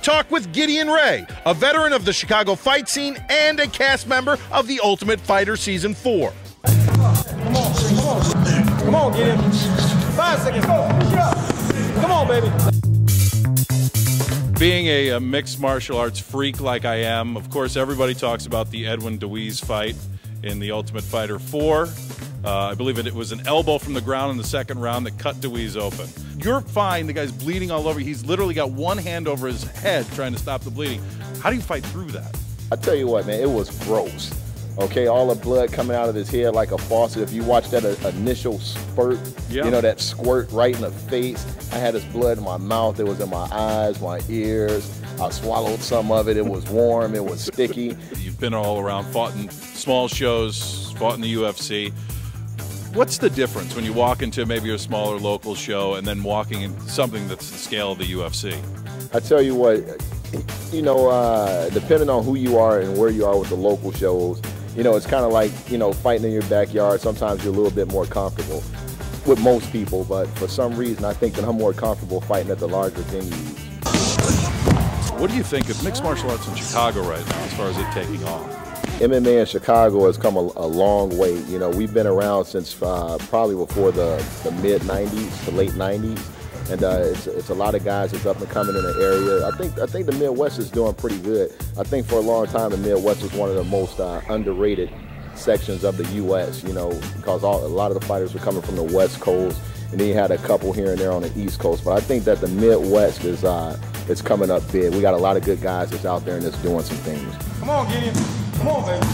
talk with Gideon Ray, a veteran of the Chicago fight scene and a cast member of The Ultimate Fighter Season 4. Come on, Gideon. 5 seconds, go. Come on, baby. Being a mixed martial arts freak like I am, of course, everybody talks about the Edwin DeWeese fight in The Ultimate Fighter 4. I believe it was an elbow from the ground in the second round that cut DeWeese open. You're fine. The guy's bleeding all over. He's literally got one hand over his head trying to stop the bleeding. How do you fight through that? I tell you what, man, it was gross. Okay, all the blood coming out of his head like a faucet. If you watch that initial spurt, yeah, you know, that squirt right in the face. I had this blood in my mouth. It was in my eyes, my ears. I swallowed some of it. It was warm. It was sticky. You've been all around, fought in small shows, fought in the UFC. What's the difference when you walk into maybe a smaller local show and then walking into something that's the scale of the UFC? I tell you what, you know, depending on who you are and where you are with the local shows, you know, it's kind of like, you know, fighting in your backyard. Sometimes you're a little bit more comfortable with most people, but for some reason I think that I'm more comfortable fighting at the larger venues. What do you think of mixed martial arts in Chicago right now as far as it taking off? MMA in Chicago has come a long way. You know, we've been around since probably before the mid-'90s to late '90s, and it's a lot of guys that's up and coming in the area. I think the Midwest is doing pretty good. I think for a long time the Midwest was one of the most underrated sections of the U.S. You know, because a lot of the fighters were coming from the West Coast, and then you had a couple here and there on the East Coast. But I think that the Midwest is coming up big. We got a lot of good guys that's out there and that's doing some things. Come on, Gideon. Come on, baby.